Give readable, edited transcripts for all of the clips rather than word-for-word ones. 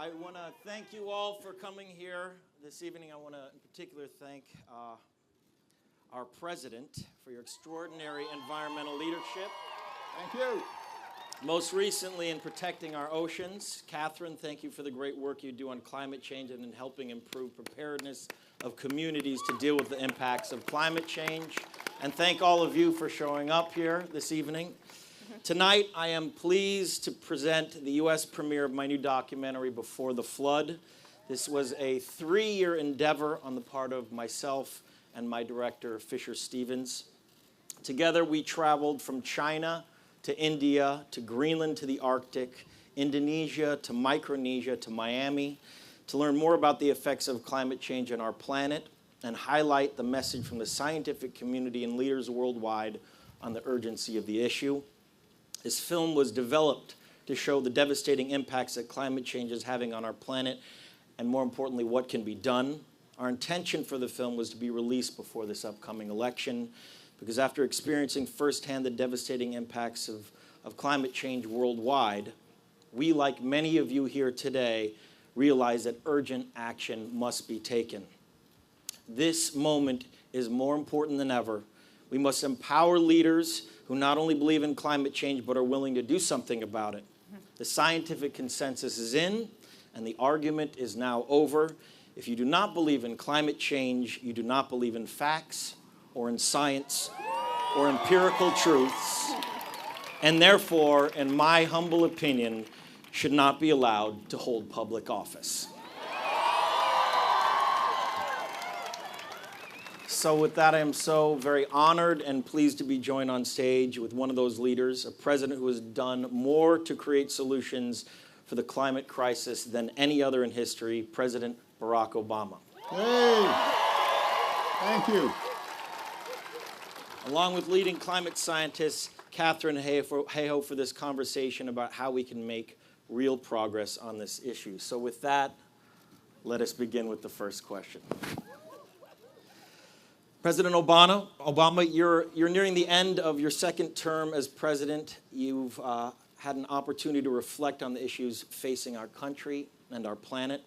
I want to thank you all for coming here this evening. I want to, in particular, thank our president for your extraordinary environmental leadership. Thank you. Most recently, in protecting our oceans. Katharine, thank you for the great work you do on climate change and in helping improve preparedness of communities to deal with the impacts of climate change. And thank all of you for showing up here this evening. Tonight, I am pleased to present the U.S. premiere of my new documentary, Before the Flood. This was a 3-year endeavor on the part of myself and my director, Fisher Stevens. Together, we traveled from China to India, to Greenland, to the Arctic, Indonesia, to Micronesia, to Miami, to learn more about the effects of climate change on our planet and highlight the message from the scientific community and leaders worldwide on the urgency of the issue. This film was developed to show the devastating impacts that climate change is having on our planet, and more importantly, what can be done. Our intention for the film was to be released before this upcoming election, because after experiencing firsthand the devastating impacts of climate change worldwide, we, like many of you here today, realize that urgent action must be taken. This moment is more important than ever. We must empower leaders who not only believe in climate change but are willing to do something about it. The scientific consensus is in, and the argument is now over. If you do not believe in climate change, you do not believe in facts or in science or empirical truths, and therefore, in my humble opinion, should not be allowed to hold public office. So with that, I am so very honored and pleased to be joined on stage with one of those leaders, a president who has done more to create solutions for the climate crisis than any other in history, President Barack Obama. Hey, thank you. Along with leading climate scientists, Katharine and Hayhoe, for this conversation about how we can make real progress on this issue. So with that, let us begin with the first question. President Obama, you're nearing the end of your second term as president. You've had an opportunity to reflect on the issues facing our country and our planet.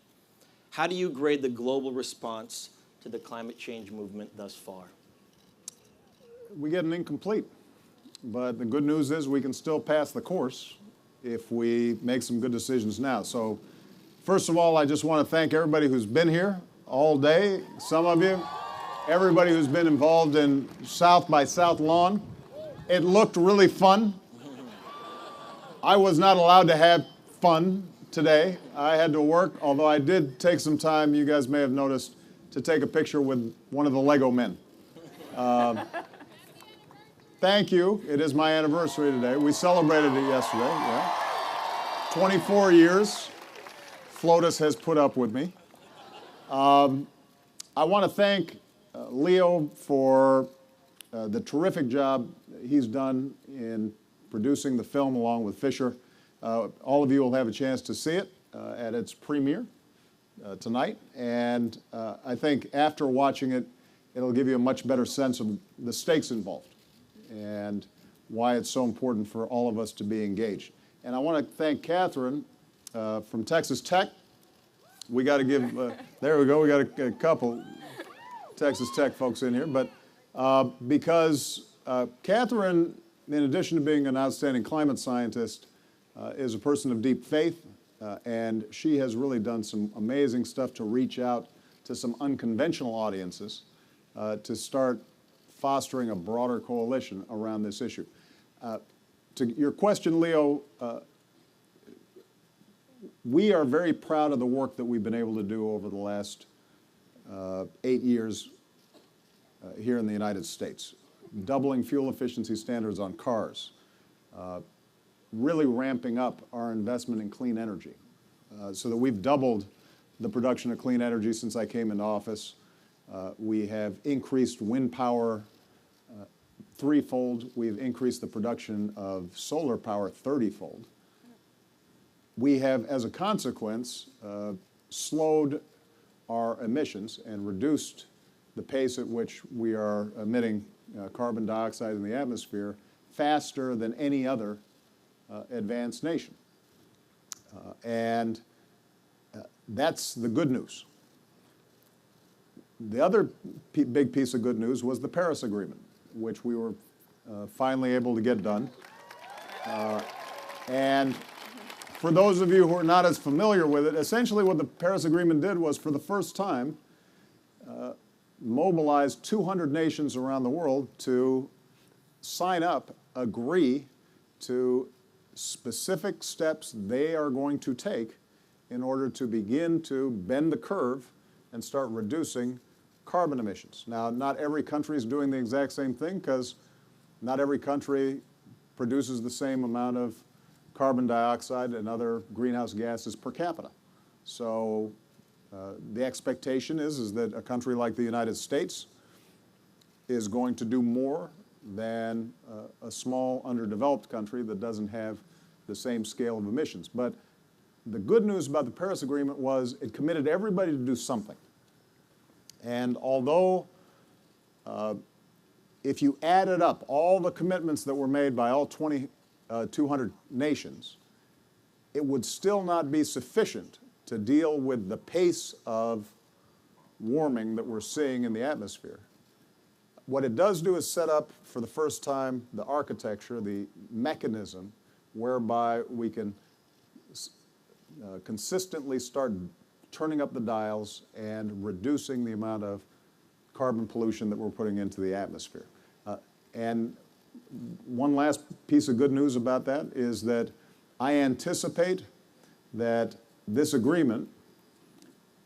How do you grade the global response to the climate change movement thus far? We get an incomplete, but the good news is we can still pass the course if we make some good decisions now. So first of all, I just want to thank everybody who's been here all day, some of you. Everybody who's been involved in South by South Lawn. It looked really fun. I was not allowed to have fun today. I had to work, although I did take some time, you guys may have noticed, to take a picture with one of the Lego men. Thank you. It is my anniversary today. We celebrated it yesterday. Yeah. 24 years. FLOTUS has put up with me. I want to thank Leo for the terrific job he's done in producing the film along with Fisher. All of you will have a chance to see it at its premiere tonight, and I think after watching it, it'll give you a much better sense of the stakes involved and why it's so important for all of us to be engaged. And I want to thank Katharine from Texas Tech. We got to give, there we go, we got a couple Texas Tech folks in here, but because Katharine, in addition to being an outstanding climate scientist, is a person of deep faith, and she has really done some amazing stuff to reach out to some unconventional audiences to start fostering a broader coalition around this issue. To your question, Leo, we are very proud of the work that we've been able to do over the last 8 years here in the United States, doubling fuel efficiency standards on cars, really ramping up our investment in clean energy so that we've doubled the production of clean energy since I came into office. We have increased wind power threefold. We've increased the production of solar power 30-fold. We have, as a consequence, slowed our emissions and reduced the pace at which we are emitting carbon dioxide in the atmosphere faster than any other advanced nation. And That's the good news. The other big piece of good news was the Paris Agreement, which we were finally able to get done. And for those of you who are not as familiar with it, essentially what the Paris Agreement did was, for the first time, mobilize 200 nations around the world to sign up, agree to specific steps they are going to take in order to begin to bend the curve and start reducing carbon emissions. Now, not every country is doing the exact same thing, because not every country produces the same amount of carbon dioxide and other greenhouse gases per capita. So the expectation is that a country like the United States is going to do more than a small, underdeveloped country that doesn't have the same scale of emissions. But the good news about the Paris Agreement was it committed everybody to do something. And although if you added up all the commitments that were made by all 200 nations, it would still not be sufficient to deal with the pace of warming that we're seeing in the atmosphere. What it does do is set up, for the first time, the architecture, the mechanism whereby we can consistently start turning up the dials and reducing the amount of carbon pollution that we're putting into the atmosphere. And one last piece of good news about that is that I anticipate that this agreement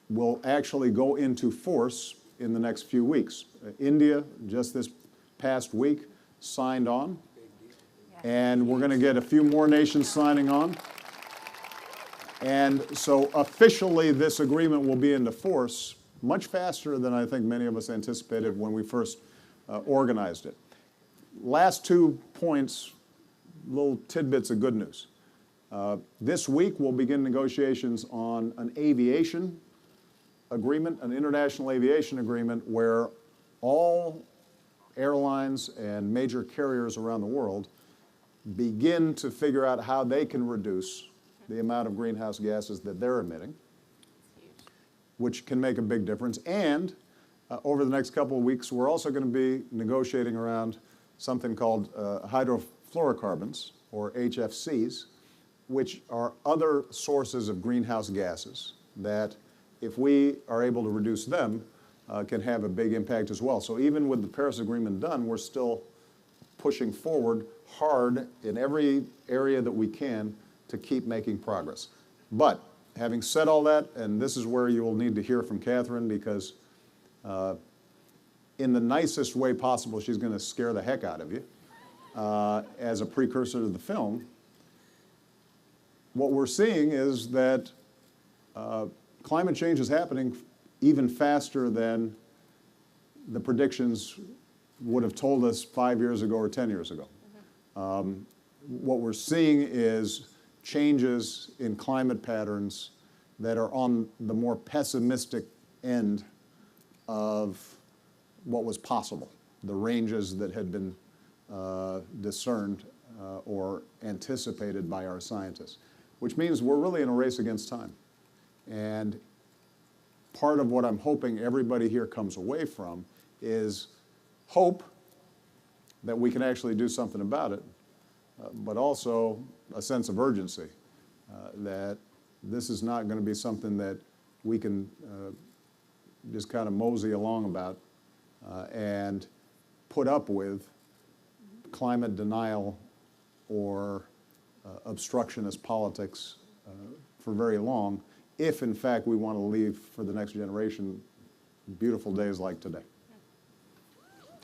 will actually go into force in the next few weeks. India, just this past week, signed on, and we're going to get a few more nations signing on. And so officially this agreement will be into force much faster than I think many of us anticipated when we first organized it. Last 2 points, little tidbits of good news. This week we'll begin negotiations on an aviation agreement, an international aviation agreement, where all airlines and major carriers around the world begin to figure out how they can reduce the amount of greenhouse gases that they're emitting, which can make a big difference. And over the next couple of weeks, we're also going to be negotiating around something called hydrofluorocarbons, or HFCs, which are other sources of greenhouse gases that, if we are able to reduce them, can have a big impact as well. So even with the Paris Agreement done, we're still pushing forward hard in every area that we can to keep making progress. But having said all that, and this is where you will need to hear from Katharine, because in the nicest way possible, she's going to scare the heck out of you as a precursor to the film. What we're seeing is that climate change is happening even faster than the predictions would have told us 5 years ago or 10 years ago. What we're seeing is changes in climate patterns that are on the more pessimistic end of what was possible, the ranges that had been discerned or anticipated by our scientists, which means we're really in a race against time. And part of what I'm hoping everybody here comes away from is hope that we can actually do something about it, but also a sense of urgency that this is not going to be something that we can just kind of mosey along about and put up with climate denial or obstructionist politics for very long, if in fact we want to leave for the next generation beautiful days like today.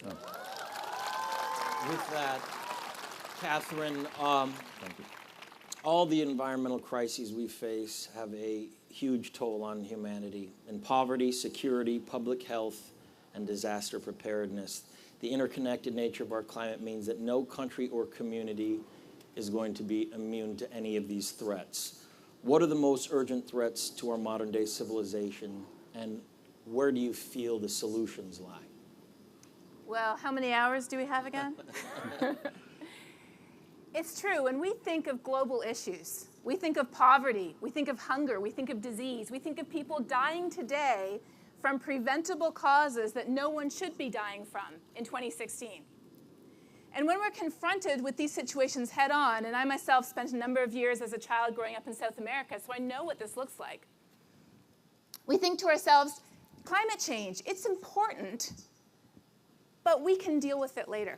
With that, Katharine, all the environmental crises we face have a huge toll on humanity in poverty, security, public health, and disaster preparedness. The interconnected nature of our climate means that no country or community is going to be immune to any of these threats. What are the most urgent threats to our modern day civilization, and where do you feel the solutions lie? Well, how many hours do we have again? It's true, when we think of global issues, We think of poverty, we think of hunger, we think of disease, we think of people dying today from preventable causes that no one should be dying from in 2016. And when we're confronted with these situations head on, and I myself spent a number of years as a child growing up in South America, so I know what this looks like, we think to ourselves, climate change, it's important, but we can deal with it later.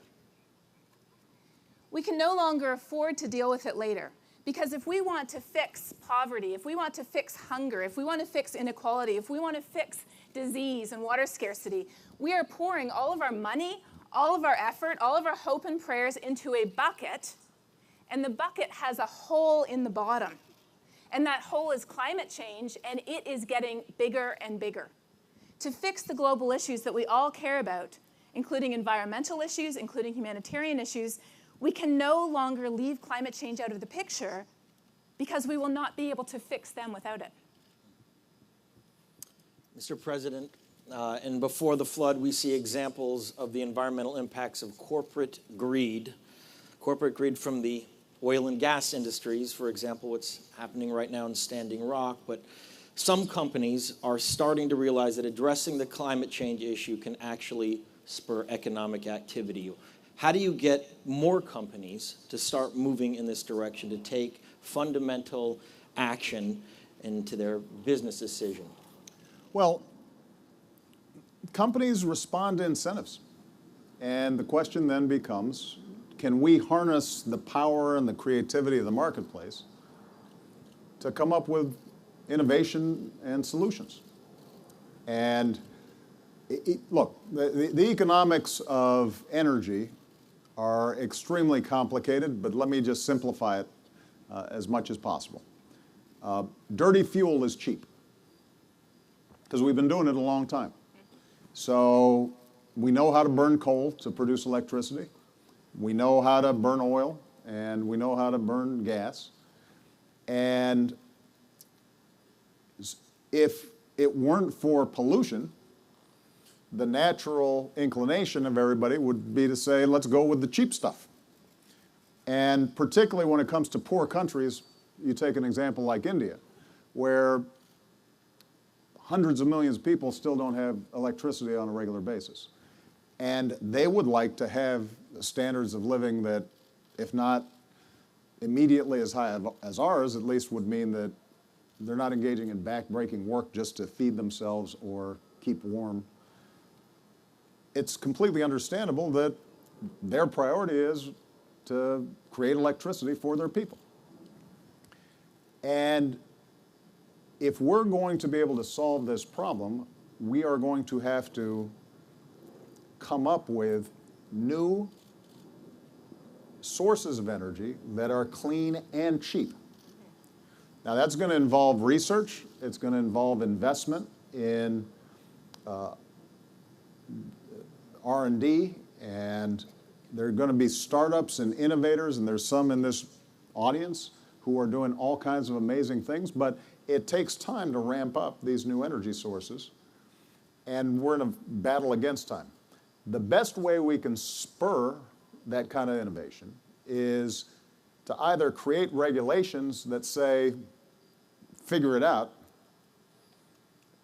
We can no longer afford to deal with it later. Because if we want to fix poverty, if we want to fix hunger, if we want to fix inequality, if we want to fix disease and water scarcity, we are pouring all of our money, all of our effort, all of our hope and prayers into a bucket, and the bucket has a hole in the bottom. And that hole is climate change, and it is getting bigger and bigger. To fix the global issues that we all care about, including environmental issues, including humanitarian issues, we can no longer leave climate change out of the picture because we will not be able to fix them without it. Mr. President, and before the flood, we see examples of the environmental impacts of corporate greed from the oil and gas industries, for example, what's happening right now in Standing Rock. But some companies are starting to realize that addressing the climate change issue can actually spur economic activity. How do you get more companies to start moving in this direction, to take fundamental action into their business decision? Well, companies respond to incentives. And the question then becomes, can we harness the power and the creativity of the marketplace to come up with innovation and solutions? And look, the economics of energy are extremely complicated, but let me just simplify it as much as possible. Dirty fuel is cheap because we've been doing it a long time. So we know how to burn coal to produce electricity. We know how to burn oil, and we know how to burn gas. And if it weren't for pollution, the natural inclination of everybody would be to say, let's go with the cheap stuff. And particularly when it comes to poor countries, you take an example like India, where hundreds of millions of people still don't have electricity on a regular basis. And they would like to have standards of living that, if not immediately as high as ours, at least would mean that they're not engaging in back-breaking work just to feed themselves or keep warm. It's completely understandable that their priority is to create electricity for their people. And if we're going to be able to solve this problem, we are going to have to come up with new sources of energy that are clean and cheap. Now, that's going to involve research. It's going to involve investment in R&D, and there are going to be startups and innovators, and there's some in this audience who are doing all kinds of amazing things, but it takes time to ramp up these new energy sources, and we're in a battle against time. The best way we can spur that kind of innovation is to either create regulations that say, figure it out,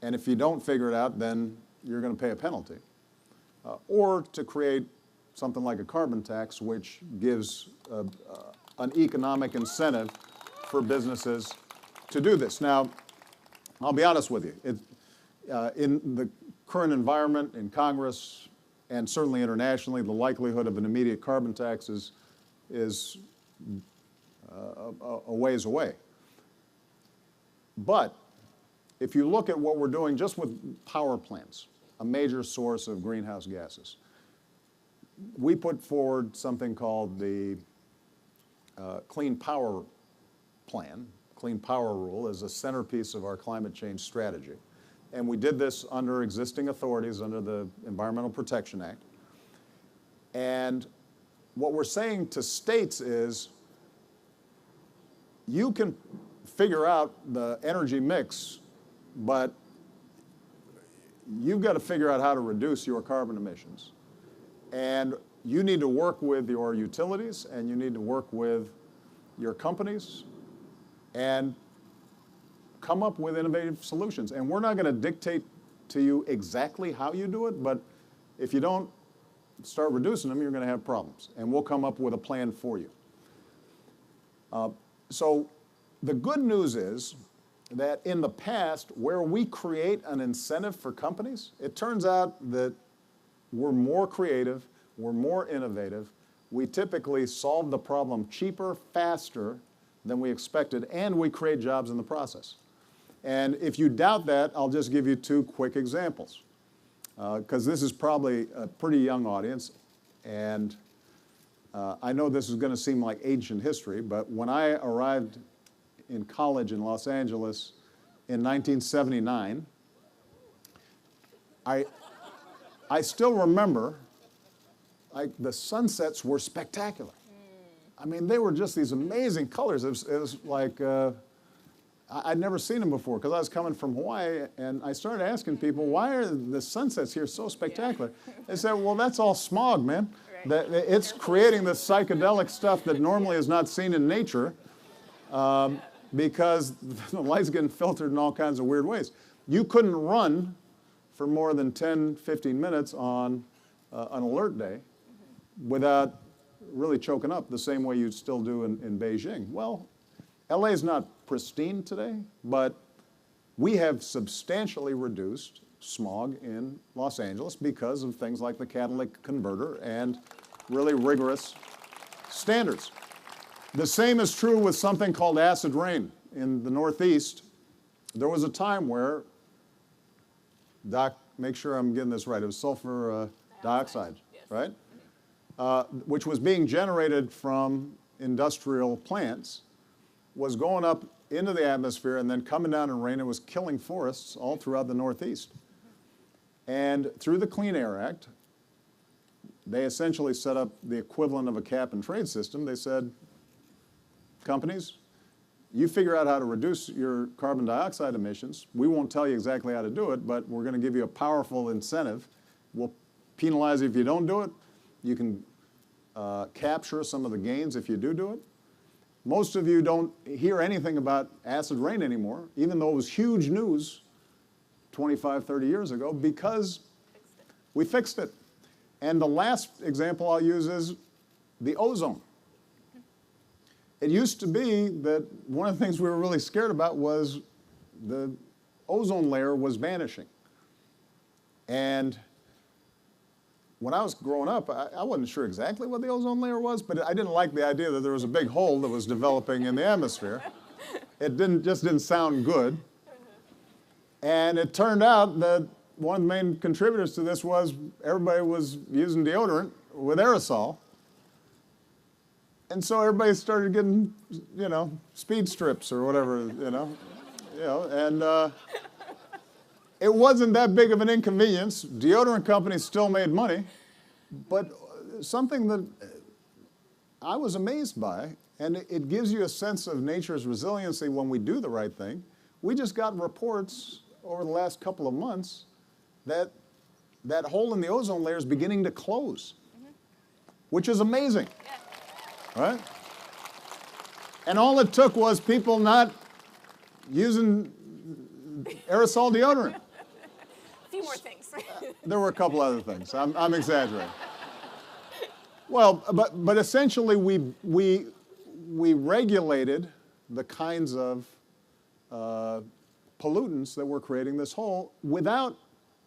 and if you don't figure it out, then you're going to pay a penalty. Or to create something like a carbon tax, which gives an economic incentive for businesses to do this. Now, I'll be honest with you. In the current environment in Congress and certainly internationally, the likelihood of an immediate carbon tax is a ways away. But if you look at what we're doing just with power plants, a major source of greenhouse gases, we put forward something called the Clean Power Plan, Clean Power Rule, as a centerpiece of our climate change strategy. And we did this under existing authorities under the Environmental Protection Act. And what we're saying to states is, you can figure out the energy mix, but you've got to figure out how to reduce your carbon emissions. And you need to work with your utilities, and you need to work with your companies and come up with innovative solutions. And we're not going to dictate to you exactly how you do it, but if you don't start reducing them, you're going to have problems. And we'll come up with a plan for you. So the good news is that in the past, where we create an incentive for companies, it turns out that we're more creative, we're more innovative, we typically solve the problem cheaper, faster than we expected, and we create jobs in the process. And if you doubt that, I'll just give you two quick examples, because this is probably a pretty young audience, and I know this is going to seem like ancient history, but when I arrived in college in Los Angeles in 1979, I still remember the sunsets were spectacular. I mean, they were just these amazing colors. It was like, I'd never seen them before because I was coming from Hawaii, and I started asking people, why are the sunsets here so spectacular? They said, well, that's all smog, man. Right. It's creating this psychedelic stuff that normally is not seen in nature because the light's getting filtered in all kinds of weird ways. You couldn't run for more than 10, 15 minutes on an alert day without really choking up the same way you still do in Beijing. Well, LA is not pristine today, but we have substantially reduced smog in Los Angeles because of things like the catalytic converter and really rigorous standards. The same is true with something called acid rain. In the Northeast, there was a time where, Doc, make sure I'm getting this right, it was sulfur dioxide, yes. Right? Which was being generated from industrial plants, was going up into the atmosphere and then coming down in rain. It was killing forests all throughout the Northeast. And through the Clean Air Act, they essentially set up the equivalent of a cap and trade system. They said, companies, you figure out how to reduce your carbon dioxide emissions. We won't tell you exactly how to do it, but we're going to give you a powerful incentive. We'll penalize you if you don't do it. You can capture some of the gains if you do it. Most of you don't hear anything about acid rain anymore, even though it was huge news 25, 30 years ago, because we fixed it. And the last example I'll use is the ozone. It used to be that one of the things we were really scared about was the ozone layer was vanishing. And when I was growing up, I wasn't sure exactly what the ozone layer was, but I didn't like the idea that there was a big hole that was developing in the atmosphere. It just didn't sound good. And it turned out that one of the main contributors to this was everybody was using deodorant with aerosol. And so everybody started getting, speed strips or whatever, and it wasn't that big of an inconvenience. Deodorant companies still made money, but something that I was amazed by, and it gives you a sense of nature's resiliency when we do the right thing. We just got reports over the last couple of months that that hole in the ozone layer is beginning to close, which is amazing, right? And all it took was people not using aerosol deodorant. A few more things. There were a couple other things. I'm exaggerating. Well, but essentially we regulated the kinds of pollutants that were creating this hole without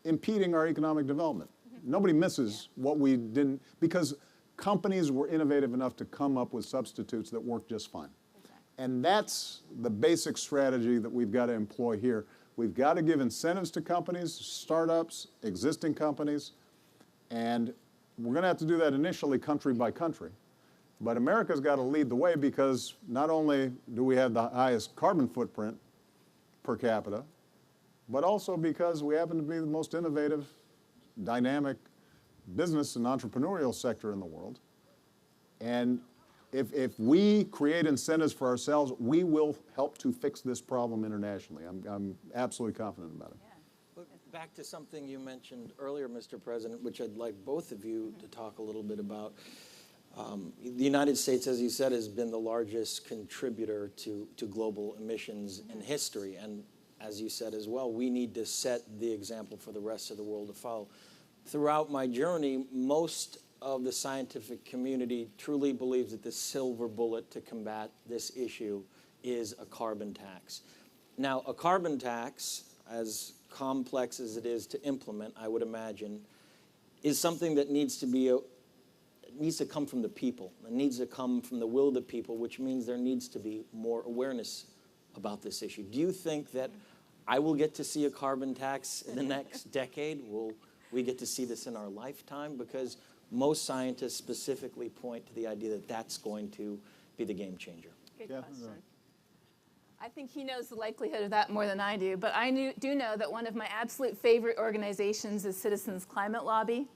impeding our economic development. Nobody misses what we didn't, because companies were innovative enough to come up with substitutes that work just fine. And that's the basic strategy that we've got to employ here. We've got to give incentives to companies, startups, existing companies, and we're going to have to do that initially country by country. But America's got to lead the way, because not only do we have the highest carbon footprint per capita, but also because we happen to be the most innovative, dynamic business and entrepreneurial sector in the world. And if we create incentives for ourselves, we will help to fix this problem internationally. I'm absolutely confident about it. Yeah. Back to something you mentioned earlier, Mr. President, which I'd like both of you to talk a little bit about. The United States, as you said, has been the largest contributor to global emissions in history. And as you said as well, we need to set the example for the rest of the world to follow. Throughout my journey, most of the scientific community truly believes that the silver bullet to combat this issue is a carbon tax. Now, a carbon tax, as complex as it is to implement, I would imagine, is something that needs to come from the people. It needs to come from the will of the people, which means there needs to be more awareness about this issue. Do you think that I will get to see a carbon tax in the next decade? Will we get to see this in our lifetime? Because most scientists specifically point to the idea that that's going to be the game changer. Good question. I think he knows the likelihood of that more than I do, but I do know that one of my absolute favorite organizations is Citizens Climate Lobby,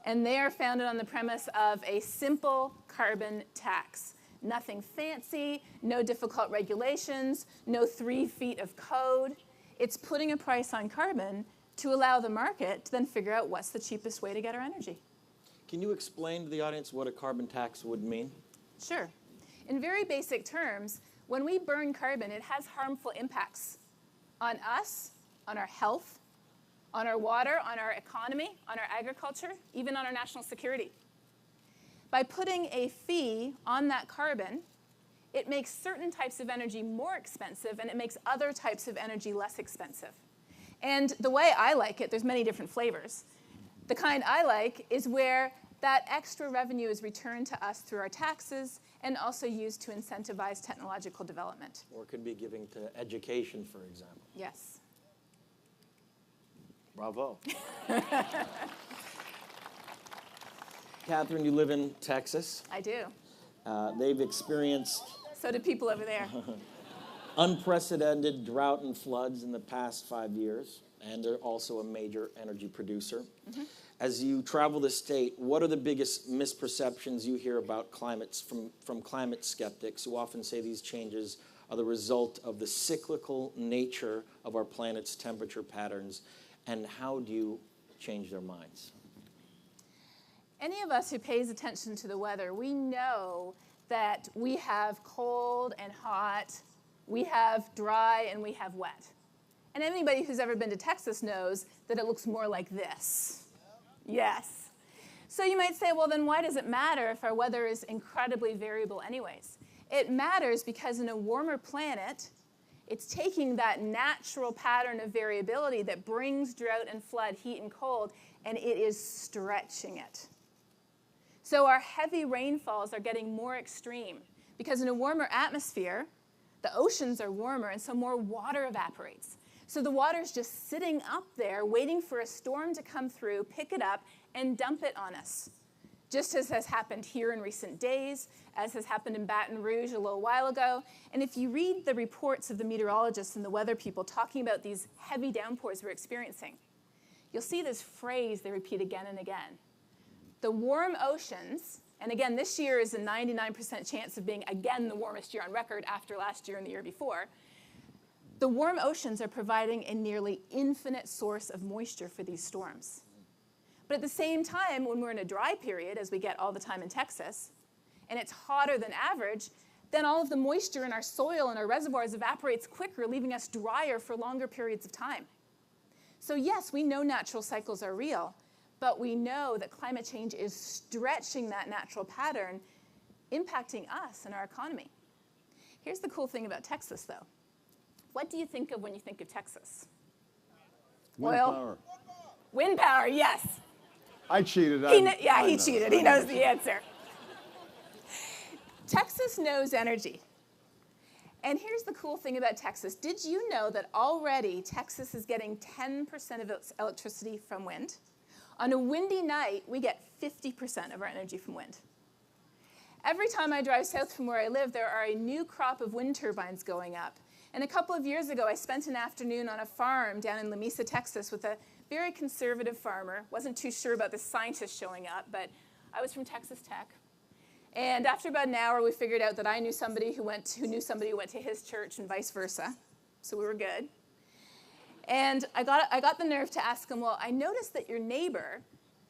and they are founded on the premise of a simple carbon tax. Nothing fancy, no difficult regulations, no 3 feet of code. It's putting a price on carbon to allow the market to then figure out what's the cheapest way to get our energy. Can you explain to the audience what a carbon tax would mean? Sure. In very basic terms, when we burn carbon, it has harmful impacts on us, on our health, on our water, on our economy, on our agriculture, even on our national security. By putting a fee on that carbon, it makes certain types of energy more expensive and it makes other types of energy less expensive. And the way I like it, there's many different flavors. The kind I like is where that extra revenue is returned to us through our taxes and also used to incentivize technological development. Or it could be giving to education, for example. Yes. Bravo. Katharine, you live in Texas. I do. They've experienced So do people over there. unprecedented drought and floods in the past 5 years, and they're also a major energy producer. Mm-hmm. As you travel the state, what are the biggest misperceptions you hear about climates from climate skeptics who often say these changes are the result of the cyclical nature of our planet's temperature patterns, and how do you change their minds? Any of us who pays attention to the weather, we know that we have cold and hot, we have dry, and we have wet. And anybody who's ever been to Texas knows that it looks more like this. Yes. So you might say, well, then why does it matter if our weather is incredibly variable anyways? It matters because in a warmer planet, it's taking that natural pattern of variability that brings drought and flood, heat and cold, and it is stretching it. So our heavy rainfalls are getting more extreme because in a warmer atmosphere, the oceans are warmer and so more water evaporates. So the water's just sitting up there waiting for a storm to come through, pick it up, and dump it on us. Just as has happened here in recent days, as has happened in Baton Rouge a little while ago. And if you read the reports of the meteorologists and the weather people talking about these heavy downpours we're experiencing, you'll see this phrase they repeat again and again. The warm oceans, and again, this year is a 99% chance of being again the warmest year on record after last year and the year before. The warm oceans are providing a nearly infinite source of moisture for these storms. But at the same time, when we're in a dry period, as we get all the time in Texas, and it's hotter than average, then all of the moisture in our soil and our reservoirs evaporates quicker, leaving us drier for longer periods of time. So yes, we know natural cycles are real, but we know that climate change is stretching that natural pattern, impacting us and our economy. Here's the cool thing about Texas, though. What do you think of when you think of Texas? Wind Oil? power. Wind power, yes. I cheated. He cheated. He knows the answer. Texas knows energy. And here's the cool thing about Texas. Did you know that already Texas is getting 10% of its electricity from wind? On a windy night, we get 50% of our energy from wind. Every time I drive south from where I live, there are a new crop of wind turbines going up. And a couple of years ago, I spent an afternoon on a farm down in La Mesa, Texas, with a very conservative farmer. Wasn't too sure about the scientists showing up, but I was from Texas Tech. And after about an hour, we figured out that I knew somebody who knew somebody who went to his church and vice versa. So we were good. And I got the nerve to ask him, well, I noticed that your neighbor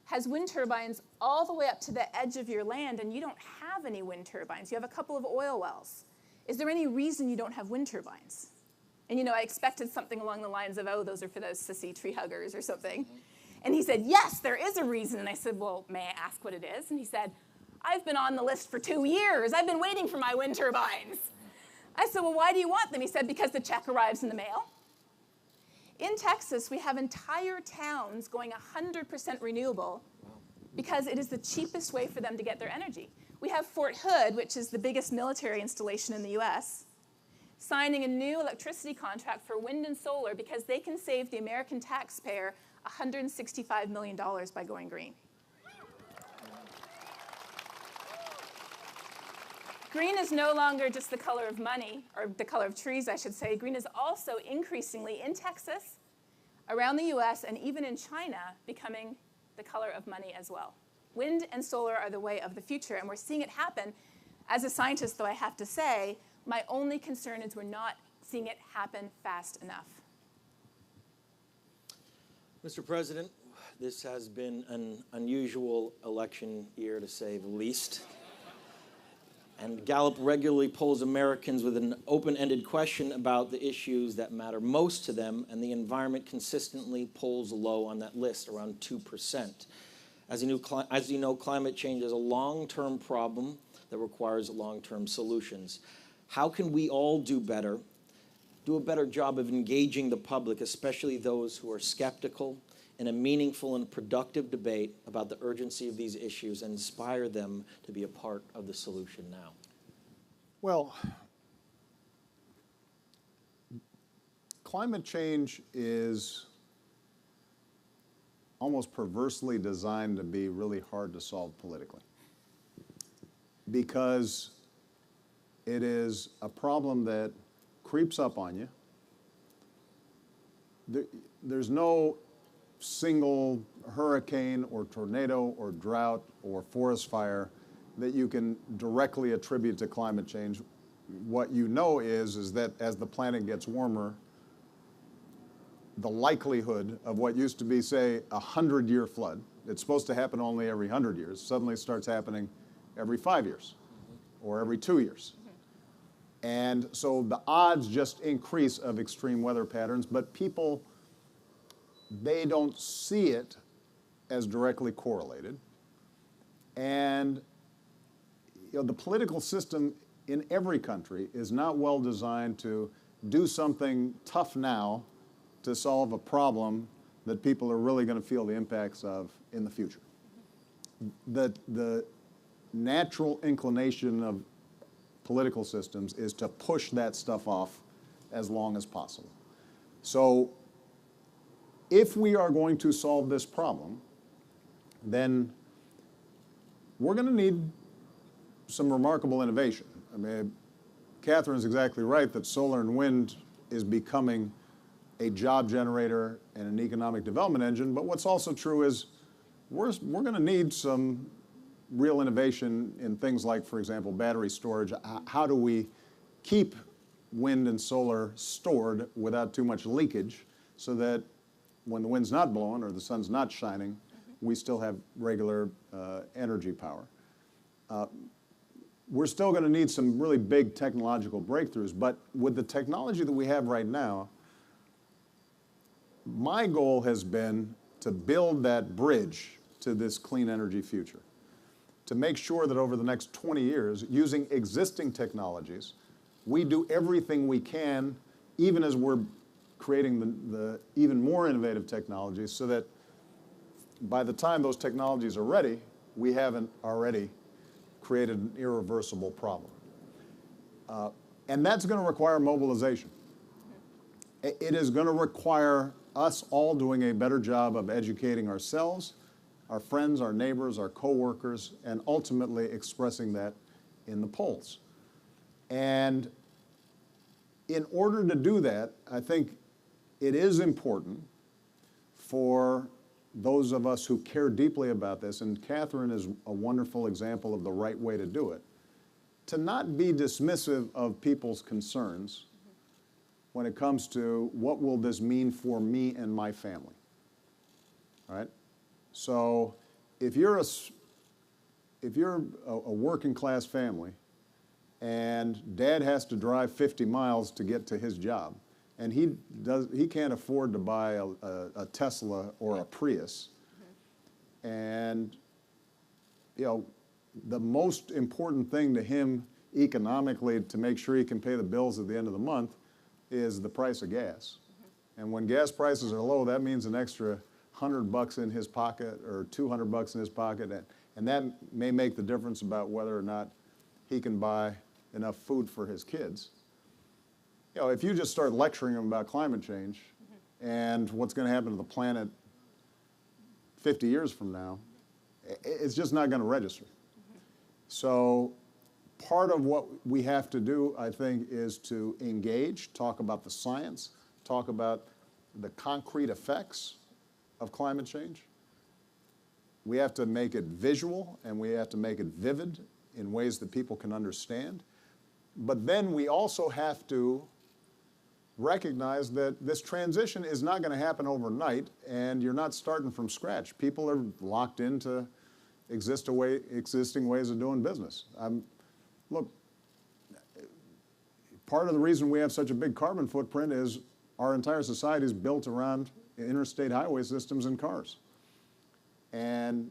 has wind turbines all the way up to the edge of your land, and you don't have any wind turbines. You have a couple of oil wells. Is there any reason you don't have wind turbines? And I expected something along the lines of, oh, those are for those sissy tree huggers or something. And he said, yes, there is a reason. And I said, well, may I ask what it is? And he said, I've been on the list for 2 years. I've been waiting for my wind turbines. I said, well, why do you want them? He said, because the check arrives in the mail. In Texas, we have entire towns going 100% renewable because it is the cheapest way for them to get their energy. We have Fort Hood, which is the biggest military installation in the US, signing a new electricity contract for wind and solar because they can save the American taxpayer $165 million by going green. Green is no longer just the color of money, or the color of trees, I should say. Green is also increasingly, in Texas, around the US, and even in China, becoming the color of money as well. Wind and solar are the way of the future, and we're seeing it happen. As a scientist, though, I have to say, my only concern is we're not seeing it happen fast enough. Mr. President, this has been an unusual election year, to say the least. And Gallup regularly polls Americans with an open-ended question about the issues that matter most to them, and the environment consistently polls low on that list, around 2%. As you know, climate change is a long-term problem that requires long-term solutions. How can we all do a better job of engaging the public, especially those who are skeptical, in a meaningful and productive debate about the urgency of these issues and inspire them to be a part of the solution now? Well, climate change is almost perversely designed to be really hard to solve politically, because it is a problem that creeps up on you. There's no single hurricane or tornado or drought or forest fire that you can directly attribute to climate change. What you know is that as the planet gets warmer, the likelihood of what used to be, say, a 100-year flood, it's supposed to happen only every 100 years, suddenly starts happening every 5 years or every 2 years. And so the odds just increase of extreme weather patterns, but people, they don't see it as directly correlated. And the political system in every country is not well designed to do something tough now to solve a problem that people are really going to feel the impacts of in the future. The natural inclination of political systems is to push that stuff off as long as possible. So if we are going to solve this problem, then we're going to need some remarkable innovation. I mean, Katharine's exactly right that solar and wind is becoming a job generator and an economic development engine, but what's also true is we're going to need some real innovation in things like, for example, battery storage. How do we keep wind and solar stored without too much leakage so that when the wind's not blowing or the sun's not shining, we still have regular energy power? We're still going to need some really big technological breakthroughs, but with the technology that we have right now, my goal has been to build that bridge to this clean energy future, to make sure that over the next 20 years, using existing technologies, we do everything we can, even as we're creating the even more innovative technologies, so that by the time those technologies are ready, we haven't already created an irreversible problem. And that's going to require mobilization. It is going to require us all doing a better job of educating ourselves, our friends, our neighbors, our coworkers, and ultimately expressing that in the polls. And in order to do that, I think it is important for those of us who care deeply about this, and Katharine is a wonderful example of the right way to do it, to not be dismissive of people's concerns when it comes to what will this mean for me and my family, right? So if you're a working class family and dad has to drive 50 miles to get to his job, and he can't afford to buy a Tesla or a Prius, and the most important thing to him economically to make sure he can pay the bills at the end of the month is the price of gas. And when gas prices are low, that means an extra $100 in his pocket or $200 in his pocket, and that may make the difference about whether or not he can buy enough food for his kids. If you just start lecturing him about climate change and what's going to happen to the planet 50 years from now, it's just not going to register. So part of what we have to do, I think, is to engage, talk about the science, talk about the concrete effects of climate change. We have to make it visual and we have to make it vivid in ways that people can understand. But then we also have to recognize that this transition is not going to happen overnight and you're not starting from scratch. People are locked into existing ways of doing business. Look, part of the reason we have such a big carbon footprint is our entire society is built around interstate highway systems and cars. And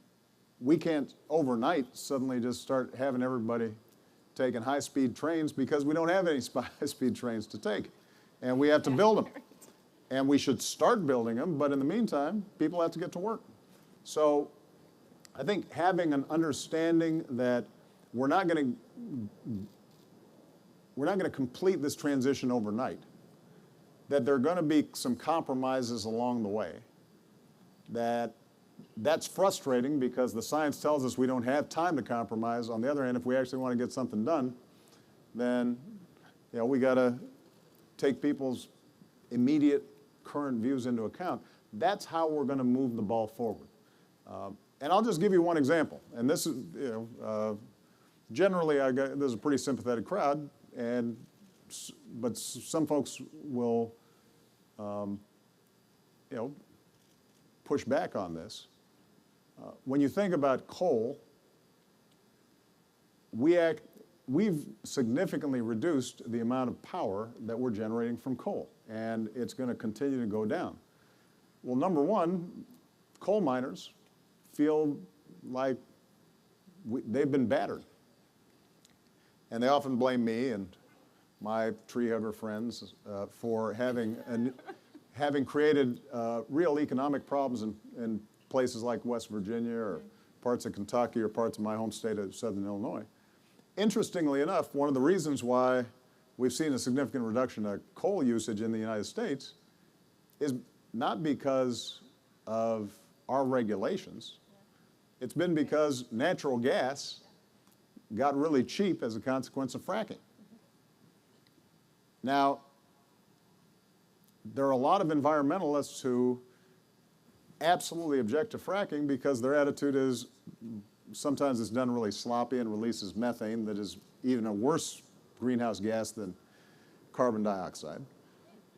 we can't overnight suddenly just start having everybody taking high-speed trains because we don't have any high-speed trains to take. And we have to build them. And we should start building them, but in the meantime, people have to get to work. So I think having an understanding that we're not going to complete this transition overnight, that there are going to be some compromises along the way, that's frustrating because the science tells us we don't have time to compromise. On the other hand, if we actually want to get something done, then we got to take people's immediate current views into account. That's how we're going to move the ball forward. And I'll just give you one example. And this is, generally, there's a pretty sympathetic crowd, but some folks will, push back on this. When you think about coal, we've significantly reduced the amount of power that we're generating from coal, and it's going to continue to go down. Well, number one, coal miners feel like they've been battered. And they often blame me and my tree hugger friends for having created real economic problems in places like West Virginia or parts of Kentucky or parts of my home state of Southern Illinois. Interestingly enough, one of the reasons why we've seen a significant reduction of coal usage in the United States is not because of our regulations. It's been because natural gas got really cheap as a consequence of fracking. Now, there are a lot of environmentalists who absolutely object to fracking because their attitude is sometimes it's done really sloppy and releases methane that is even a worse greenhouse gas than carbon dioxide.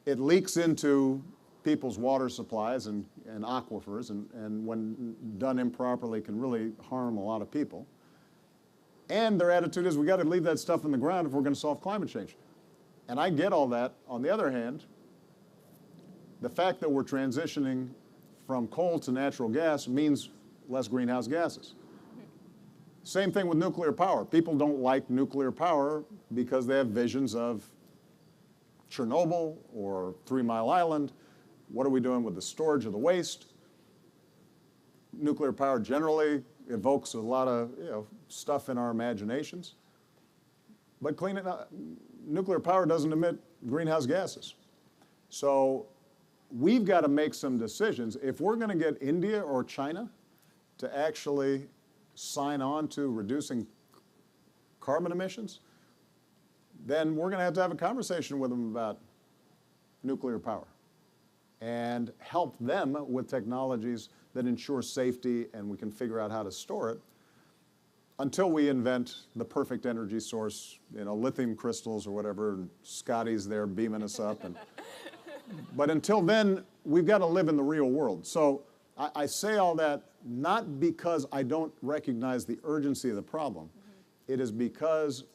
It leaks into people's water supplies and aquifers, and when done improperly can really harm a lot of people. And their attitude is we got to leave that stuff in the ground if we're going to solve climate change. And I get all that. On the other hand, the fact that we're transitioning from coal to natural gas means less greenhouse gases. Same thing with nuclear power. People don't like nuclear power because they have visions of Chernobyl or 3 Mile Island. What are we doing with the storage of the waste? Nuclear power generally evokes a lot of stuff in our imaginations. But nuclear power doesn't emit greenhouse gases. So we've got to make some decisions. If we're going to get India or China to actually sign on to reducing carbon emissions, then we're going to have a conversation with them about nuclear power and help them with technologies that ensure safety and we can figure out how to store it until we invent the perfect energy source, lithium crystals or whatever, and Scotty's there beaming us up. But until then, we've got to live in the real world. So I say all that not because I don't recognize the urgency of the problem. It is because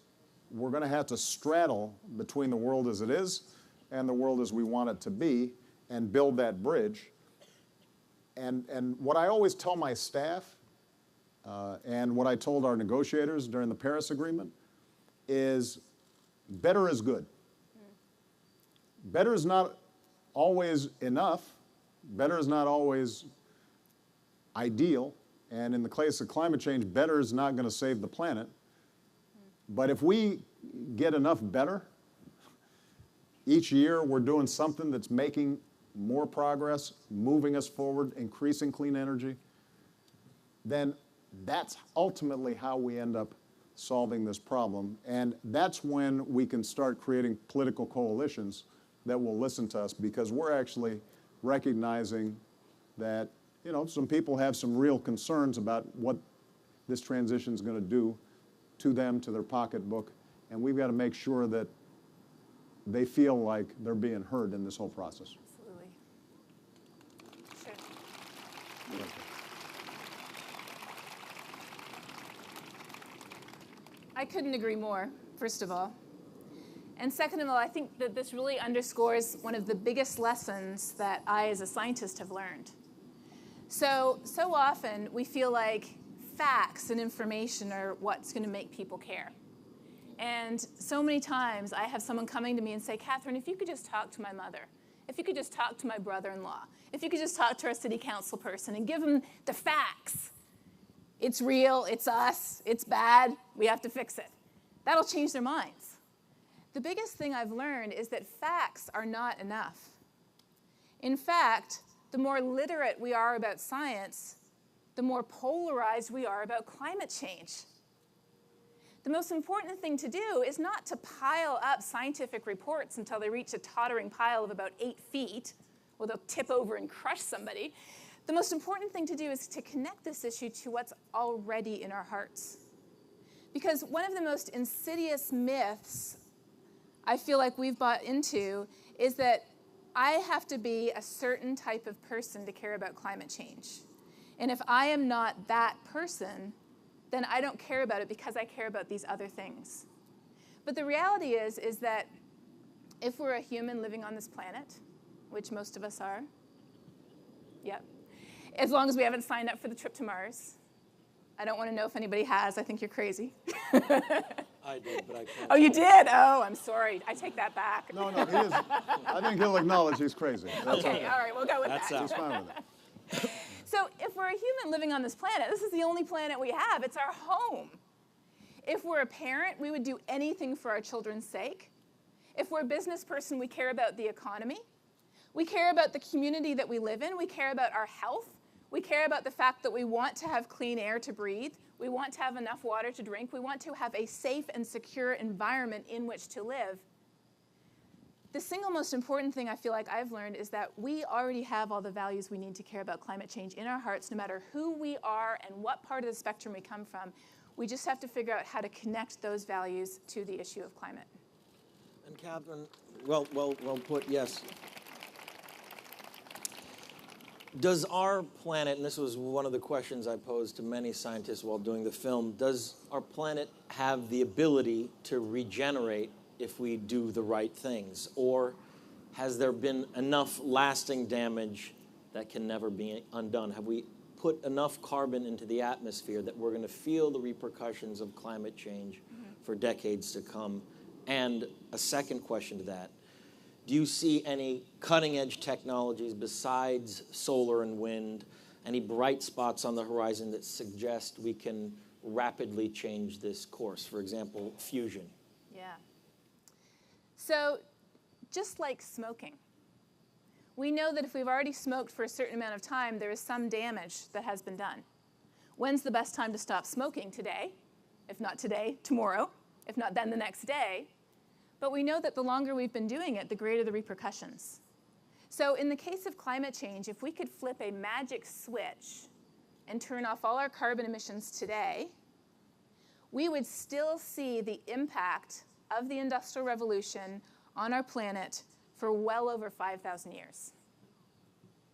we're going to have to straddle between the world as it is and the world as we want it to be and build that bridge. And what I always tell my staff and what I told our negotiators during the Paris Agreement is better is good. Better is not always enough. Better is not always ideal. And in the case of climate change, better is not going to save the planet. But if we get enough better, each year we're doing something that's making more progress, moving us forward, increasing clean energy, then that's ultimately how we end up solving this problem. And that's when we can start creating political coalitions that will listen to us, because we're actually recognizing that, you know, some people have some real concerns about what this transition is going to do to them, to their pocketbook, and we've got to make sure that they feel like they're being heard in this whole process. Absolutely. Sure. I couldn't agree more, first of all. And second of all, I think that this really underscores one of the biggest lessons that I as a scientist have learned. So often we feel like facts and information are what's going to make people care. And so many times I have someone coming to me and say, Katharine, if you could just talk to my mother, if you could just talk to my brother-in-law, if you could just talk to our city council person and give them the facts. It's real, it's us, it's bad, we have to fix it. That'll change their minds. The biggest thing I've learned is that facts are not enough. In fact, the more literate we are about science, the more polarized we are about climate change. The most important thing to do is not to pile up scientific reports until they reach a tottering pile of about 8 feet, or they'll tip over and crush somebody. The most important thing to do is to connect this issue to what's already in our hearts. Because one of the most insidious myths I feel like we've bought into is that I have to be a certain type of person to care about climate change. And if I am not that person, then I don't care about it because I care about these other things. But the reality is that if we're a human living on this planet, which most of us are, yep, as long as we haven't signed up for the trip to Mars. I don't want to know if anybody has. I think you're crazy. I did, but I can't. Oh, you did? Oh, I'm sorry. I take that back. No, he is. I think he'll acknowledge he's crazy. That's Okay, all right, we'll go with that. He's fine with it. So if we're a human living on this planet, this is the only planet we have. It's our home. If we're a parent, we would do anything for our children's sake. If we're a business person, we care about the economy. We care about the community that we live in. We care about our health. We care about the fact that we want to have clean air to breathe. We want to have enough water to drink. We want to have a safe and secure environment in which to live. The single most important thing I feel like I've learned is that we already have all the values we need to care about climate change in our hearts, no matter who we are and what part of the spectrum we come from. We just have to figure out how to connect those values to the issue of climate. And Katharine, well put, yes. Does our planet, and this was one of the questions I posed to many scientists while doing the film, does our planet have the ability to regenerate if we do the right things? Or has there been enough lasting damage that can never be undone? Have we put enough carbon into the atmosphere that we're going to feel the repercussions of climate change for decades to come? And a second question to that, do you see any cutting-edge technologies besides solar and wind, any bright spots on the horizon that suggest we can rapidly change this course? For example, fusion. Yeah. So just like smoking, we know that if we've already smoked for a certain amount of time, there is some damage that has been done. When's the best time to stop smoking? Today. If not today, tomorrow. If not then, the next day. But we know that the longer we've been doing it, the greater the repercussions. So in the case of climate change, if we could flip a magic switch and turn off all our carbon emissions today, we would still see the impact of the Industrial Revolution on our planet for well over 5,000 years.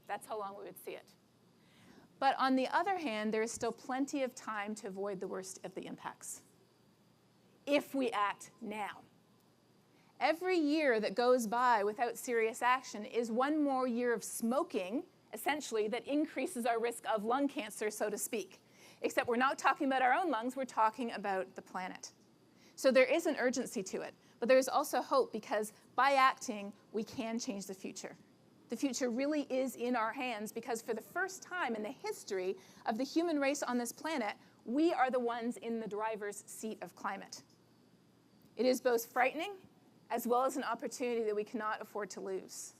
That's how long we would see it. But on the other hand, there is still plenty of time to avoid the worst of the impacts, if we act now. Every year that goes by without serious action is one more year of smoking, essentially, that increases our risk of lung cancer, so to speak. Except we're not talking about our own lungs, we're talking about the planet. So there is an urgency to it, but there's also hope, because by acting, we can change the future. The future really is in our hands, because for the first time in the history of the human race on this planet, we are the ones in the driver's seat of climate. It is both frightening as well as an opportunity that we cannot afford to lose.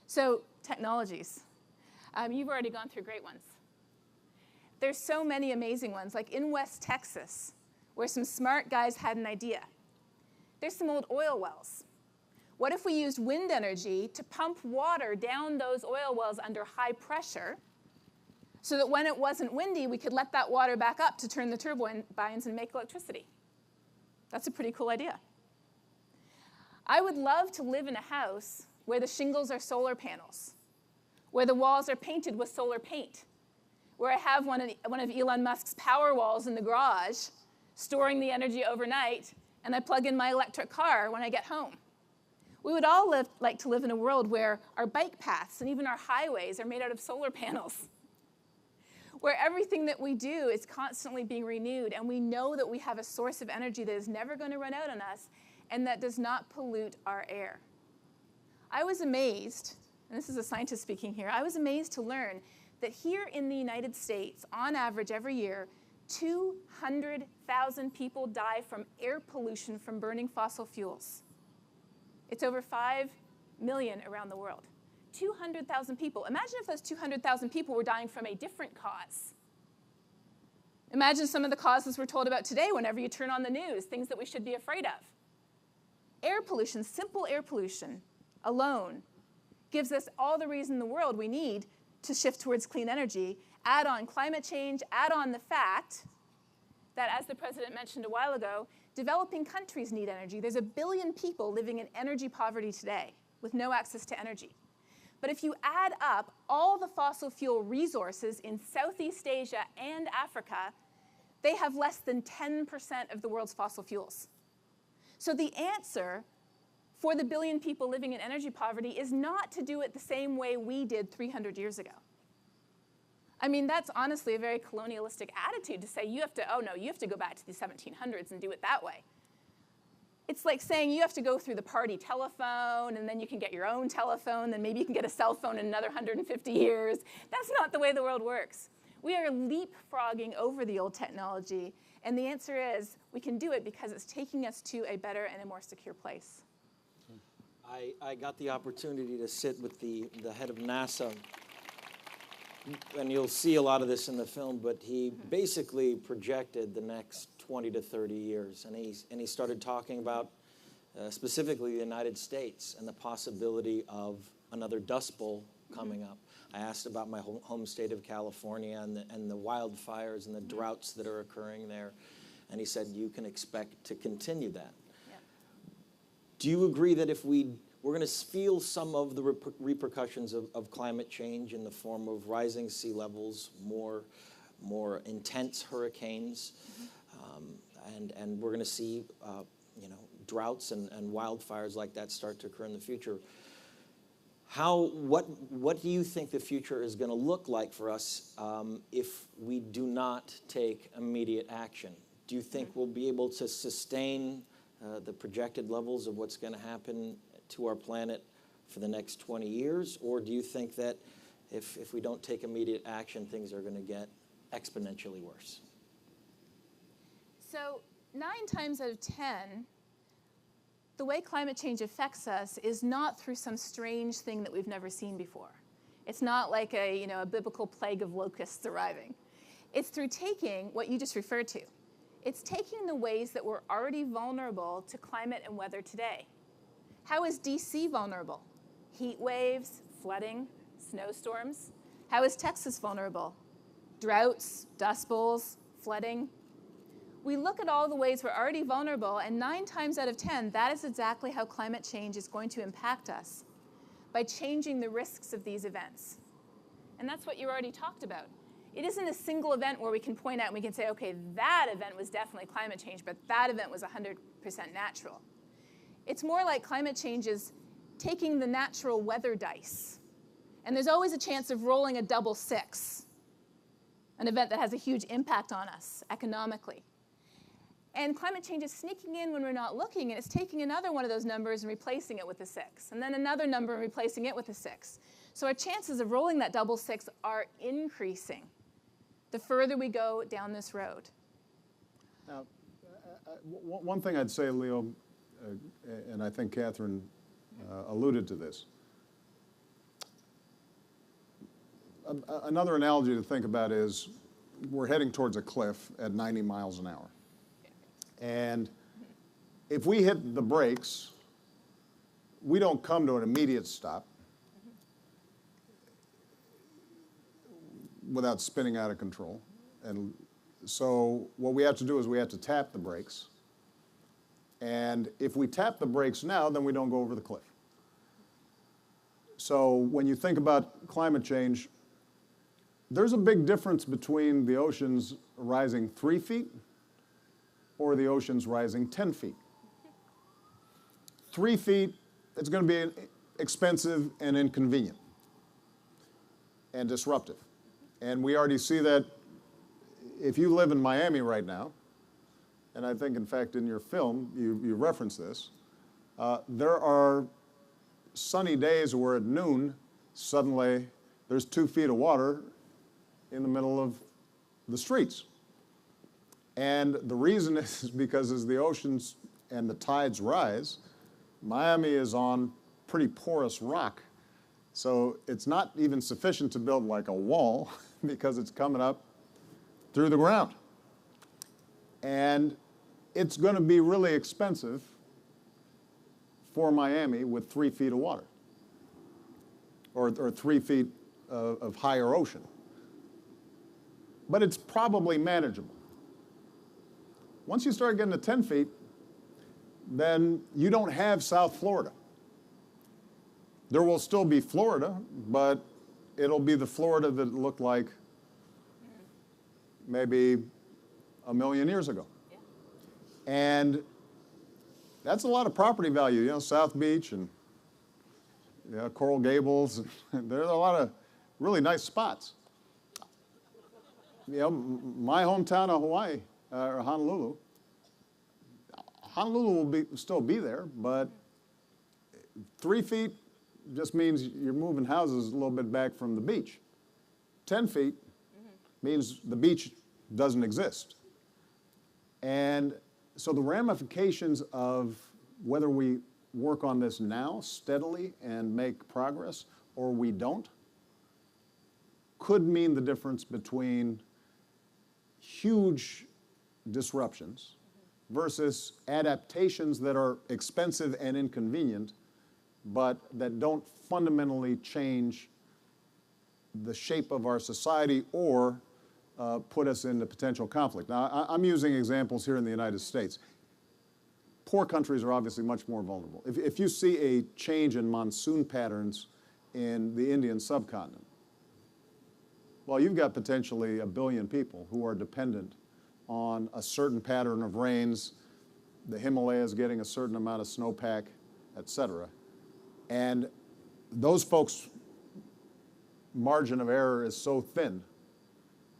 So, technologies. You've already gone through great ones. There's so many amazing ones, like in West Texas, where some smart guys had an idea. There's some old oil wells. What if we used wind energy to pump water down those oil wells under high pressure, so that when it wasn't windy, we could let that water back up to turn the turbines and make electricity? That's a pretty cool idea. I would love to live in a house where the shingles are solar panels, where the walls are painted with solar paint, where I have one of Elon Musk's power walls in the garage, storing the energy overnight, and I plug in my electric car when I get home. We would all like to live in a world where our bike paths and even our highways are made out of solar panels, where everything that we do is constantly being renewed, and we know that we have a source of energy that is never going to run out on us and that does not pollute our air. I was amazed, and this is a scientist speaking here, I was amazed to learn that here in the United States, on average every year, 200,000 people die from air pollution from burning fossil fuels. It's over 5 million around the world. 200,000 people. Imagine if those 200,000 people were dying from a different cause. Imagine some of the causes we're told about today whenever you turn on the news, things that we should be afraid of. Air pollution, simple air pollution alone, gives us all the reason in the world we need to shift towards clean energy. Add on climate change, add on the fact that, as the president mentioned a while ago, developing countries need energy. There's 1 billion people living in energy poverty today with no access to energy. But if you add up all the fossil fuel resources in Southeast Asia and Africa, they have less than 10% of the world's fossil fuels. So the answer for the 1 billion people living in energy poverty is not to do it the same way we did 300 years ago. I mean, that's honestly a very colonialistic attitude to say you have to, oh no, you have to go back to the 1700s and do it that way. It's like saying you have to go through the party telephone, and then you can get your own telephone, then maybe you can get a cell phone in another 150 years. That's not the way the world works. We are leapfrogging over the old technology, and the answer is we can do it because it's taking us to a better and a more secure place. I got the opportunity to sit with the head of NASA, and you'll see a lot of this in the film, but he basically projected the next 20 to 30 years, and he started talking about specifically the United States and the possibility of another Dust Bowl coming up. I asked about my home state of California and the wildfires and the droughts that are occurring there, and he said you can expect to continue that. Yeah. Do you agree that if we're going to feel some of the repercussions of climate change in the form of rising sea levels, more intense hurricanes, and we're going to see droughts and wildfires like that start to occur in the future? What do you think the future is going to look like for us if we do not take immediate action? Do you think we'll be able to sustain the projected levels of what's going to happen to our planet for the next 20 years? Or do you think that if we don't take immediate action, things are going to get exponentially worse? So 9 times out of 10, the way climate change affects us is not through some strange thing that we've never seen before. It's not like a biblical plague of locusts arriving. It's through taking what you just referred to. It's taking the ways that we're already vulnerable to climate and weather today. How is DC vulnerable? Heat waves, flooding, snowstorms. How is Texas vulnerable? Droughts, dust bowls, flooding. We look at all the ways we're already vulnerable, and 9 times out of 10, that is exactly how climate change is going to impact us, by changing the risks of these events. And that's what you already talked about. It isn't a single event where we can point out and we can say, okay, that event was definitely climate change, but that event was 100% natural. It's more like climate change is taking the natural weather dice. And there's always a chance of rolling a double six, an event that has a huge impact on us economically. And climate change is sneaking in when we're not looking, and it's taking another one of those numbers and replacing it with a 6, and then another number and replacing it with a 6. So our chances of rolling that double 6 are increasing the further we go down this road. Now, one thing I'd say, Leo, and I think Katharine alluded to this. Another analogy to think about is we're heading towards a cliff at 90 miles an hour. And if we hit the brakes, we don't come to an immediate stop without spinning out of control. And so what we have to do is we have to tap the brakes. And if we tap the brakes now, then we don't go over the cliff. So when you think about climate change, there's a big difference between the oceans rising 3 feet or the oceans rising 10 feet. 3 feet, it's going to be expensive and inconvenient and disruptive. And we already see that if you live in Miami right now, and I think, in fact, in your film, you reference this, there are sunny days where at noon, suddenly there's 2 feet of water in the middle of the streets. And the reason is because as the oceans and the tides rise, Miami is on pretty porous rock. So it's not even sufficient to build like a wall because it's coming up through the ground. And it's going to be really expensive for Miami with 3 feet of water or 3 feet of higher ocean. But it's probably manageable. Once you start getting to 10 feet, then you don't have South Florida. There will still be Florida, but it'll be the Florida that looked like maybe 1,000,000 years ago. Yeah. And that's a lot of property value, you know, South Beach and Coral Gables. There's a lot of really nice spots. You know, my hometown of Hawaii, or Honolulu will still be there, but 3 feet just means you're moving houses a little bit back from the beach. 10 feet means the beach doesn't exist. And so the ramifications of whether we work on this now steadily and make progress or we don't could mean the difference between huge disruptions versus adaptations that are expensive and inconvenient, but that don't fundamentally change the shape of our society or put us into potential conflict. Now, I'm using examples here in the United States. Poor countries are obviously much more vulnerable. If you see a change in monsoon patterns in the Indian subcontinent, well, you've got potentially 1 billion people who are dependent on a certain pattern of rains, the Himalayas getting a certain amount of snowpack, et cetera. And those folks' margin of error is so thin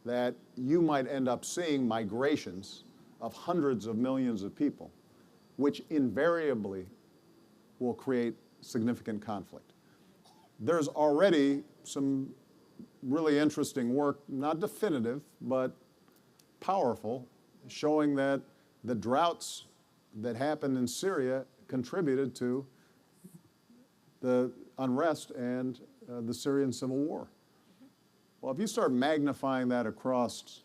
that you might end up seeing migrations of hundreds of millions of people, which invariably will create significant conflict. There's already some really interesting work, not definitive, but powerful, showing that the droughts that happened in Syria contributed to the unrest and the Syrian civil war. Well, if you start magnifying that across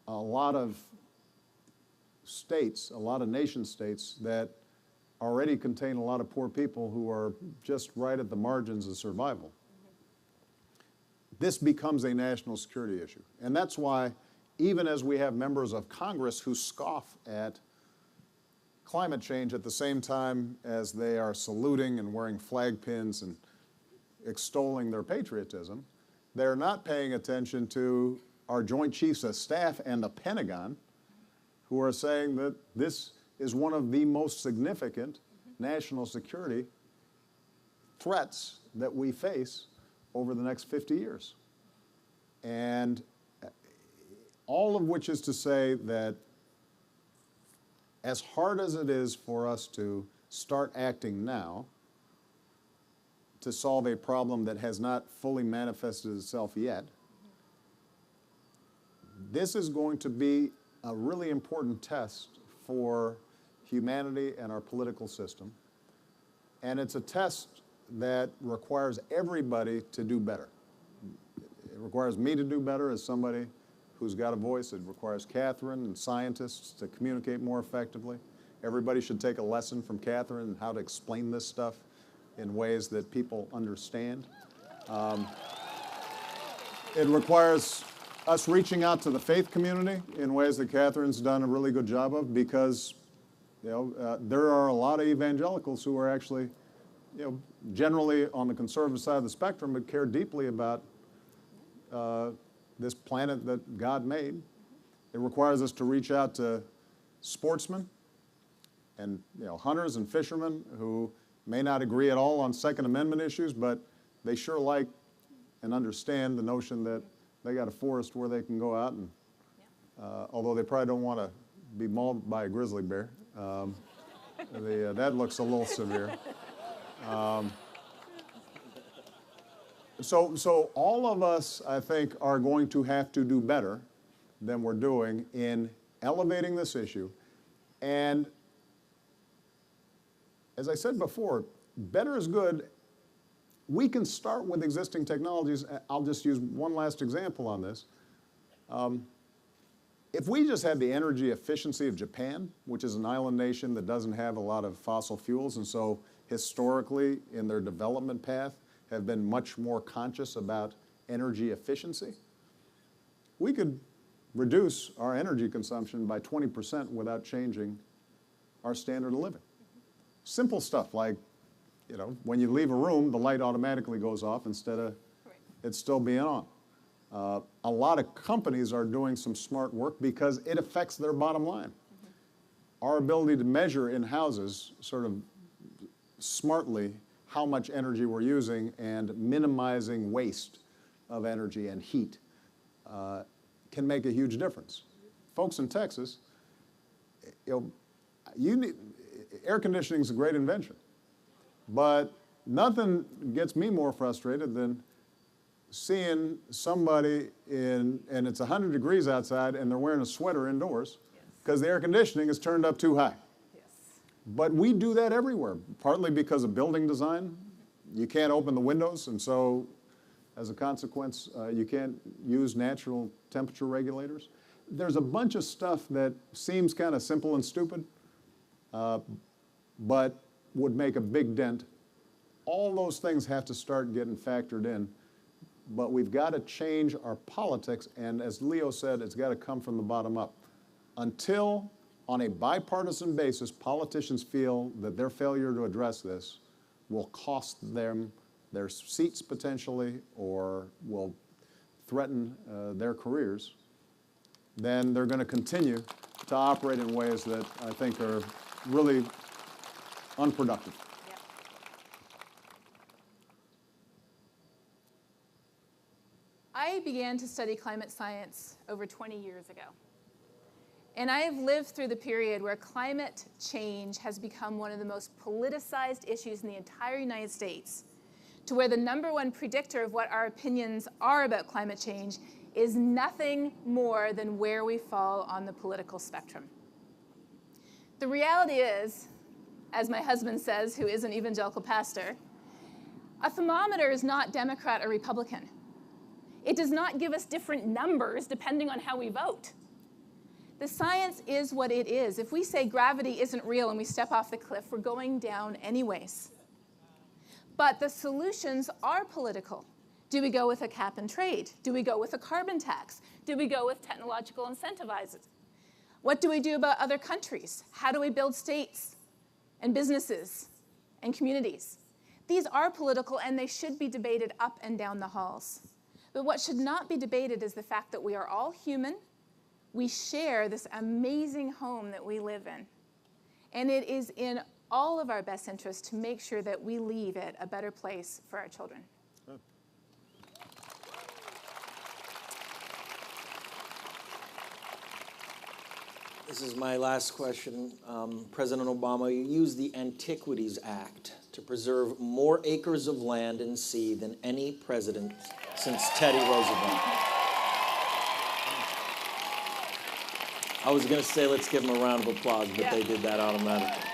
a lot of states, a lot of nation states that already contain a lot of poor people who are just right at the margins of survival, this becomes a national security issue. And that's why, even as we have members of Congress who scoff at climate change at the same time as they are saluting and wearing flag pins and extolling their patriotism, they're not paying attention to our Joint Chiefs of Staff and the Pentagon, who are saying that this is one of the most significant national security threats that we face over the next 50 years. And all of which is to say that as hard as it is for us to start acting now to solve a problem that has not fully manifested itself yet, this is going to be a really important test for humanity and our political system. And it's a test that requires everybody to do better. It requires me to do better as somebody who's got a voice. It requires Katharine and scientists to communicate more effectively. Everybody should take a lesson from Katharine and how to explain this stuff in ways that people understand. It requires us reaching out to the faith community in ways that Katharine's done a really good job of, because there are a lot of evangelicals who are actually generally on the conservative side of the spectrum, but care deeply about this planet that God made. It requires us to reach out to sportsmen and hunters and fishermen who may not agree at all on Second Amendment issues, but they sure like and understand the notion that they got a forest where they can go out and, although they probably don't want to be mauled by a grizzly bear, that looks a little severe. So all of us, I think, are going to have to do better than we're doing in elevating this issue. And as I said before, better is good. We can start with existing technologies. I'll just use one last example on this. If we just had the energy efficiency of Japan, which is an island nation that doesn't have a lot of fossil fuels, and so historically in their development path have been much more conscious about energy efficiency, we could reduce our energy consumption by 20% without changing our standard of living. Simple stuff like, when you leave a room, the light automatically goes off instead of it still being on. A lot of companies are doing some smart work because it affects their bottom line. Our ability to measure in houses sort of smartly how much energy we're using and minimizing waste of energy and heat can make a huge difference. Folks in Texas, air conditioning is a great invention, but nothing gets me more frustrated than seeing somebody and it's 100 degrees outside and they're wearing a sweater indoors because the air conditioning is turned up too high. Yes. But we do that everywhere, partly because of building design. You can't open the windows, and so as a consequence, you can't use natural temperature regulators. There's a bunch of stuff that seems kind of simple and stupid, but would make a big dent. All those things have to start getting factored in. But we've got to change our politics, and as Leo said, it's got to come from the bottom up. Until, on a bipartisan basis, politicians feel that their failure to address this will cost them their seats potentially or will threaten their careers, then they're going to continue to operate in ways that I think are really unproductive. I began to study climate science over 20 years ago. And I have lived through the period where climate change has become one of the most politicized issues in the entire United States, to where the #1 predictor of what our opinions are about climate change is nothing more than where we fall on the political spectrum. The reality is, as my husband says, who is an evangelical pastor, a thermometer is not Democrat or Republican. It does not give us different numbers depending on how we vote. The science is what it is. If we say gravity isn't real and we step off the cliff, we're going down anyways. But the solutions are political. Do we go with a cap and trade? Do we go with a carbon tax? Do we go with technological incentivizers? What do we do about other countries? How do we build states and businesses and communities? These are political, and they should be debated up and down the halls. But what should not be debated is the fact that we are all human. We share this amazing home that we live in. And it is in all of our best interest to make sure that we leave it a better place for our children. This is my last question. President Obama, you used the Antiquities Act to preserve more acres of land and sea than any president since Teddy Roosevelt. I was going to say let's give him a round of applause, but they did that automatically.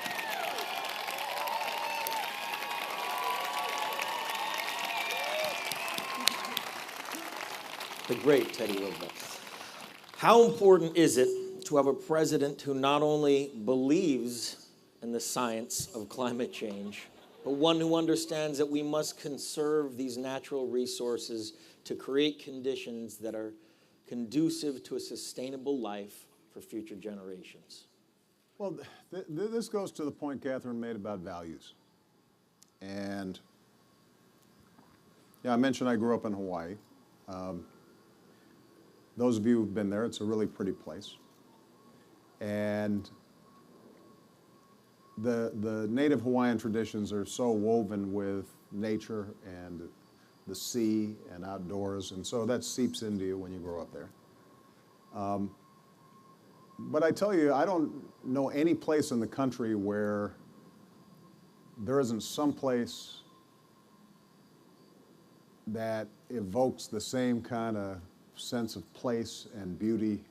The great Teddy Roosevelt. How important is it to have a president who not only believes in the science of climate change, but one who understands that we must conserve these natural resources to create conditions that are conducive to a sustainable life for future generations? Well, this goes to the point Katharine made about values. And yeah, I mentioned I grew up in Hawaii. Those of you who've been there, it's a really pretty place. And the native Hawaiian traditions are so woven with nature and the sea and outdoors, and so that seeps into you when you grow up there. But I tell you, I don't know any place in the country where there isn't some place that evokes the same kind of sense of place and beauty.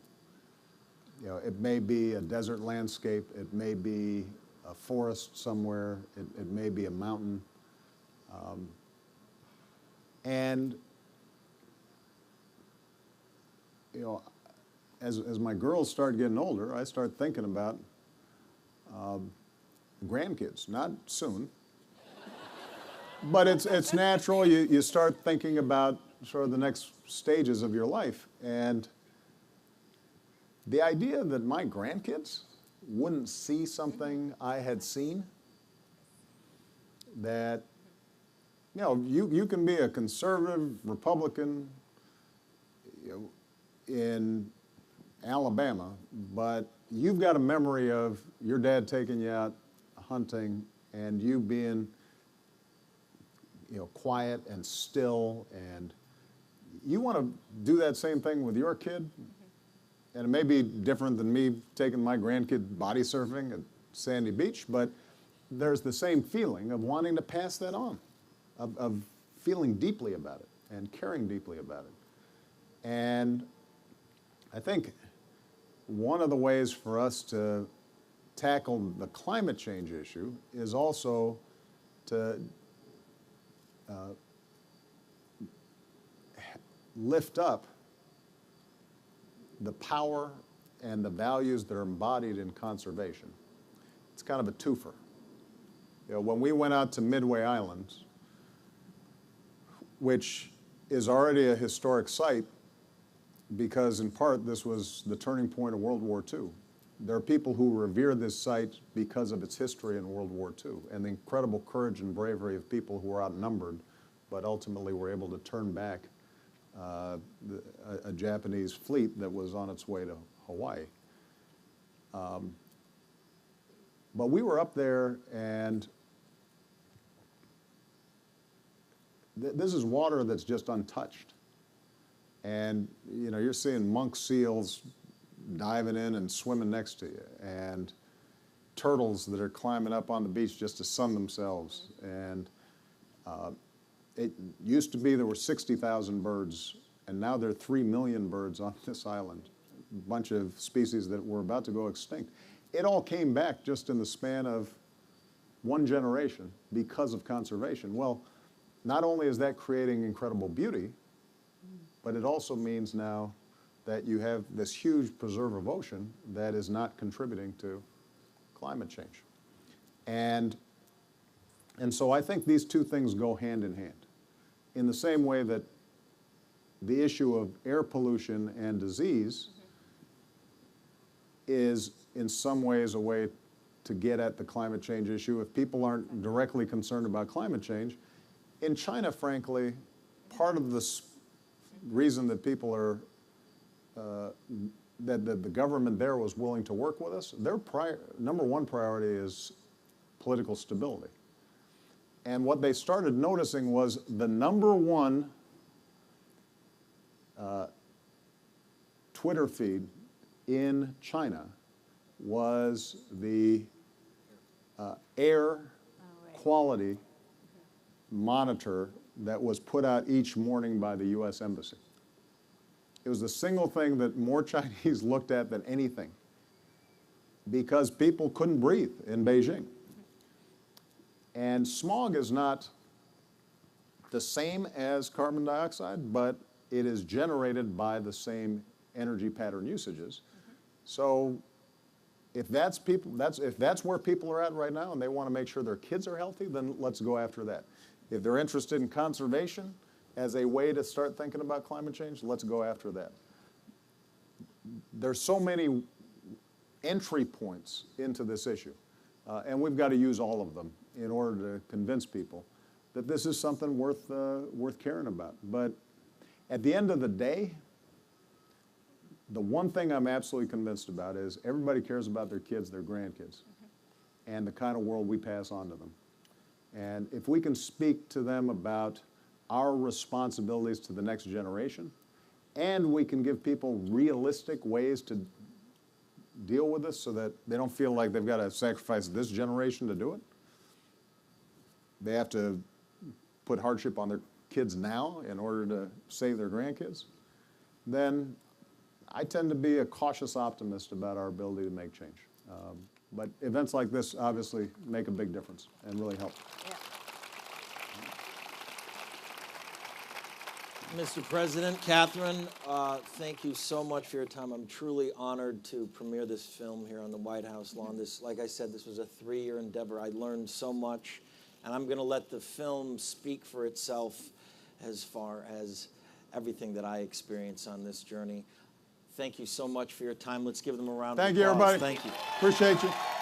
You know, it may be a desert landscape, it may be a forest somewhere, it may be a mountain. And, you know, as my girls start getting older, I start thinking about grandkids, not soon. But it's natural, you start thinking about sort of the next stages of your life. And the idea that my grandkids wouldn't see something I had seen, that, you know, you can be a conservative Republican, you know, in Alabama, but you've got a memory of your dad taking you out hunting and you being, you know, quiet and still, and you want to do that same thing with your kid. And it may be different than me taking my grandkid body surfing at Sandy Beach, but there's the same feeling of wanting to pass that on, of feeling deeply about it and caring deeply about it. And I think one of the ways for us to tackle the climate change issue is also to lift up the power and the values that are embodied in conservation. It's kind of a twofer. You know, when we went out to Midway Islands, which is already a historic site because in part this was the turning point of World War II. There are people who revere this site because of its history in World War II and the incredible courage and bravery of people who were outnumbered but ultimately were able to turn back a Japanese fleet that was on its way to Hawaii. But we were up there, and this is water that's just untouched. And you know, you're seeing monk seals diving in and swimming next to you, and turtles that are climbing up on the beach just to sun themselves. And it used to be there were 60,000 birds, and now there are 3 million birds on this island, a bunch of species that were about to go extinct. It all came back just in the span of one generation because of conservation. Well, not only is that creating incredible beauty, but it also means now that you have this huge preserve of ocean that is not contributing to climate change. And so I think these two things go hand in hand. In the same way that the issue of air pollution and disease is in some ways a way to get at the climate change issue if people aren't directly concerned about climate change. In China, frankly, part of the reason that people are, that the government there was willing to work with us, their number one priority is political stability. And what they started noticing was the number one Twitter feed in China was the air quality monitor that was put out each morning by the U.S. Embassy. It was the single thing that more Chinese looked at than anything because people couldn't breathe in Beijing. And smog is not the same as carbon dioxide, but it is generated by the same energy pattern usages. So if that's where people are at right now and they want to make sure their kids are healthy, then let's go after that. If they're interested in conservation as a way to start thinking about climate change, let's go after that. There's so many entry points into this issue, and we've got to use all of them in order to convince people that this is something worth caring about. But at the end of the day, the one thing I'm absolutely convinced about is everybody cares about their kids, their grandkids, and the kind of world we pass on to them. And if we can speak to them about our responsibilities to the next generation, and we can give people realistic ways to deal with this so that they don't feel like they've got to sacrifice this generation to do it. They have to put hardship on their kids now in order to save their grandkids. Then I tend to be a cautious optimist about our ability to make change. But events like this obviously make a big difference and really help. Yeah. Mr. President, Katharine, thank you so much for your time. I'm truly honored to premiere this film here on the White House lawn. Like I said, this was a 3-year endeavor. I learned so much, and I'm going to let the film speak for itself as far as everything that I experienced on this journey. Thank you so much for your time. Let's give them a round of applause. Thank you, everybody. Thank you. Appreciate you.